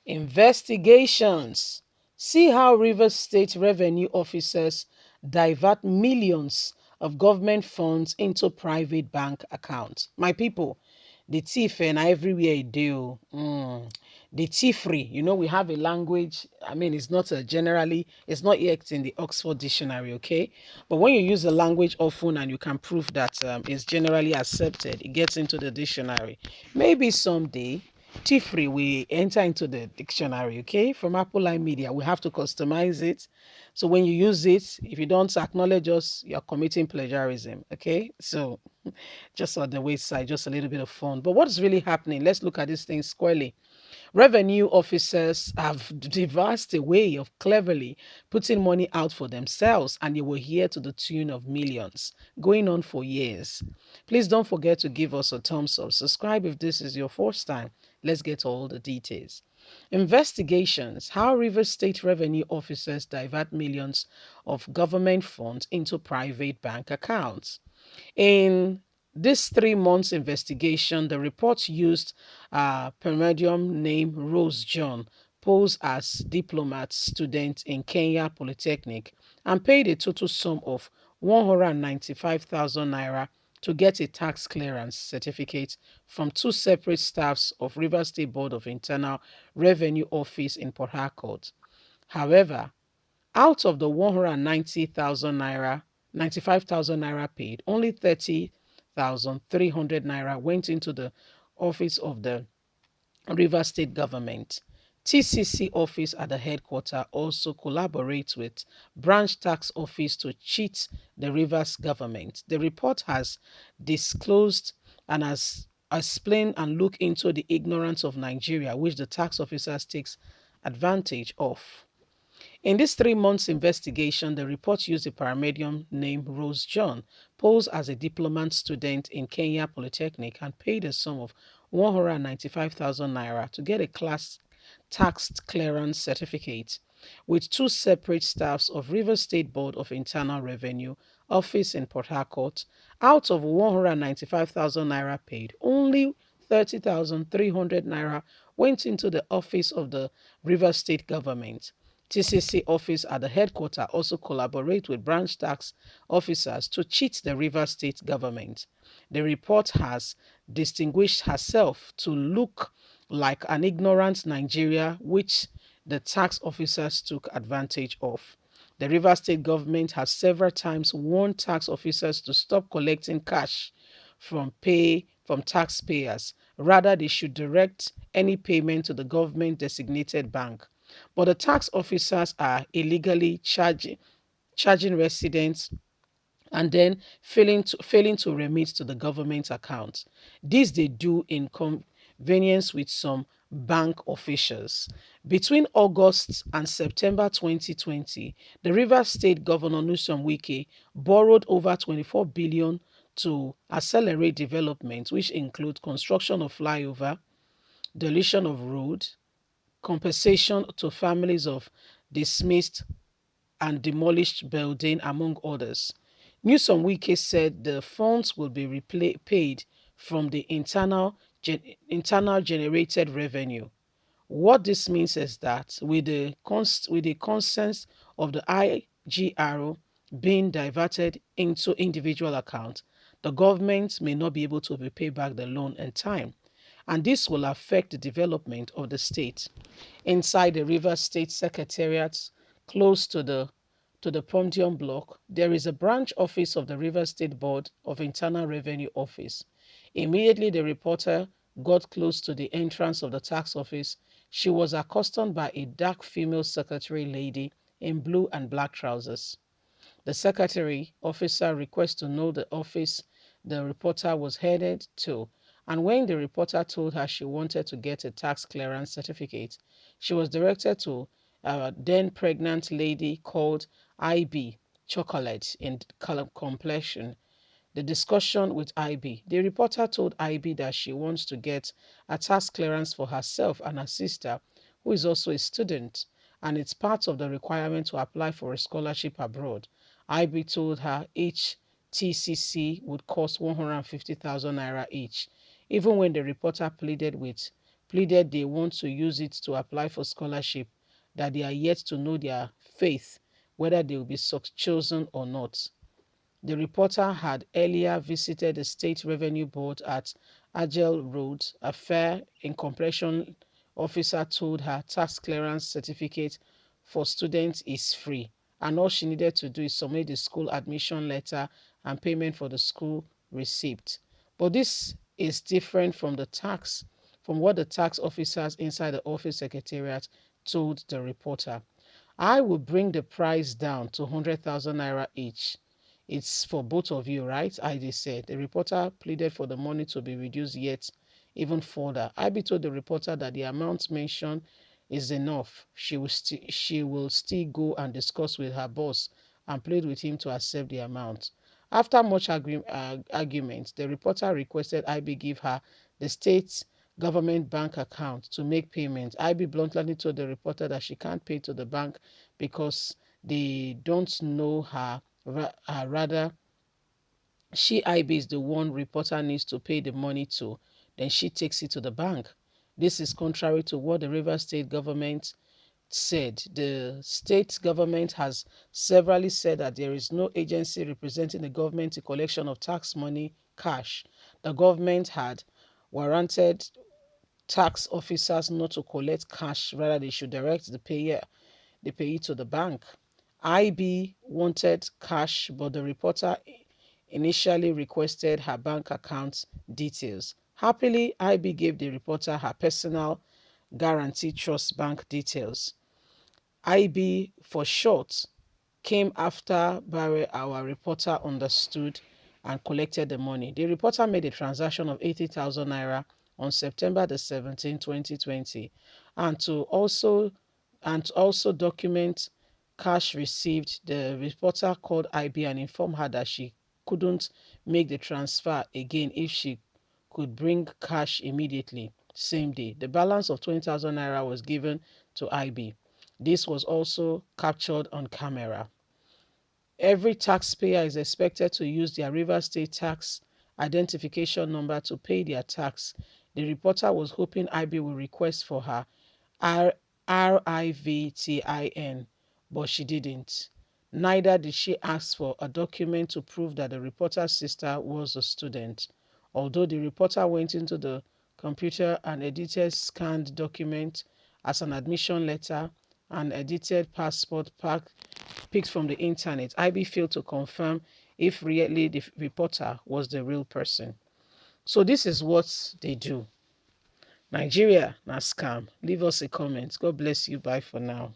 Investigations. See how Rivers State revenue officers divert millions of government funds into private bank accounts. My people, the thief and everywhere you do. The thievery, we have a language. I mean, it's not it's not yet in the Oxford Dictionary, okay? But when you use the language often and you can prove that it's generally accepted, it gets into the dictionary. Maybe someday Tifree we enter into the dictionary, okay? From Apple Line Media, we have to customize it. So when you use it, if you don't acknowledge us, you're committing plagiarism, okay? So just on the wayside, just a little bit of fun. But what's really happening? Let's look at this thing squarely. Revenue officers have devised a way of cleverly putting money out for themselves, and they were here to the tune of millions, going on for years. Please don't forget to give us a thumbs up. Subscribe if this is your first time. Let's get all the details. Investigations. How Rivers State revenue officers divert millions of government funds into private bank accounts. In this 3 months investigation, the report used a Permedium named Rose John, posed as diplomat student in Kenya Polytechnic, and paid a total sum of 195,000 naira to get a tax clearance certificate from two separate staffs of Rivers State Board of Internal Revenue Office in Port Harcourt. However, out of the 190,000 naira, 95,000 naira paid, only 30,300 naira went into the office of the Rivers State government. TCC office at the headquarters also collaborates with branch tax office to cheat the Rivers government. The report has disclosed and has explained and looked into the ignorance of Nigeria, which the tax officers takes advantage of. In this 3 months investigation, the report used a paramedium named Rose John, posed as a diplomat student in Kenya Polytechnic, and paid a sum of 195,000 naira to get a class tax clearance certificate with two separate staffs of Rivers State Board of Internal Revenue office in Port Harcourt. Out of 195,000 naira paid, only 30,300 naira went into the office of the Rivers State government. TCC office at the headquarters also collaborate with branch tax officers to cheat the Rivers State government. The report has distinguished herself to look like an ignorant Nigeria, which the tax officers took advantage of. The Rivers State government has several times warned tax officers to stop collecting cash from taxpayers. Rather, they should direct any payment to the government designated bank. But the tax officers are illegally charging residents and then failing to remit to the government account. This they do in convenience with some bank officials. Between August and September 2020, the Rivers State Governor Newsom Wike borrowed over 24 billion to accelerate development, which include construction of flyover, demolition of road, compensation to families of dismissed and demolished building, among others. Newsom Wike said the funds will be paid from the internal generated revenue. What this means is that with the consent of the IGR being diverted into individual accounts, the government may not be able to repay back the loan in time, and this will affect the development of the state. Inside the Rivers State Secretariat, close to the Pontium block, there is a branch office of the Rivers State Board of Internal Revenue Office. Immediately the reporter got close to the entrance of the tax office, she was accosted by a dark female secretary lady in blue and black trousers. The secretary officer requested to know the office the reporter was headed to, and when the reporter told her she wanted to get a tax clearance certificate, she was directed to a then pregnant lady called IB Chocolate in color complexion. The discussion with IB. The reporter told IB that she wants to get a tax clearance for herself and her sister, who is also a student, and it's part of the requirement to apply for a scholarship abroad. IB told her each TCC would cost 150,000 naira each. Even when the reporter pleaded with pleaded they want to use it to apply for scholarship, that they are yet to know their faith, whether they will be chosen or not. The reporter had earlier visited the State Revenue Board at Agel Road. A fair incomprehension officer told her tax clearance certificate for students is free, and all she needed to do is submit the school admission letter and payment for the school receipt. But this is different from what the tax officers inside the office secretariat told the reporter. I will bring the price down to 100,000 naira each. It's for both of you, right? IB said. The reporter pleaded for the money to be reduced yet even further. IB told the reporter that the amount mentioned is enough. She will still go and discuss with her boss and plead with him to accept the amount. After much argument, the reporter requested IB give her the state government bank account to make payments. IB bluntly told the reporter that she can't pay to the bank because they don't know her. Rather, she IB is the one reporter needs to pay the money to. Then she takes it to the bank. This is contrary to what the Rivers State government said. The state government has severally said that there is no agency representing the government in collection of tax money cash. The government had warranted tax officers not to collect cash, rather they should direct the payee to the bank. IB wanted cash, but the reporter initially requested her bank account details. Happily, IB gave the reporter her personal guarantee trust bank details. IB, for short, came after Barry, our reporter, understood and collected the money. The reporter made a transaction of 80,000 naira on September the 17th, 2020, and to also document cash received. The reporter called IB and informed her that she couldn't make the transfer again if she could bring cash immediately, same day. The balance of 20,000 naira was given to IB. This was also captured on camera. Every taxpayer is expected to use their Rivers State tax identification number to pay their tax. The reporter was hoping IB will request for her RIVTIN, but she didn't. Neither did she ask for a document to prove that the reporter's sister was a student. Although the reporter went into the computer and edited scanned document as an admission letter and edited passport picked from the internet, IB failed to confirm if really the reporter was the real person. So this is what they do. Nigeria, na scam. Leave us a comment. God bless you. Bye for now.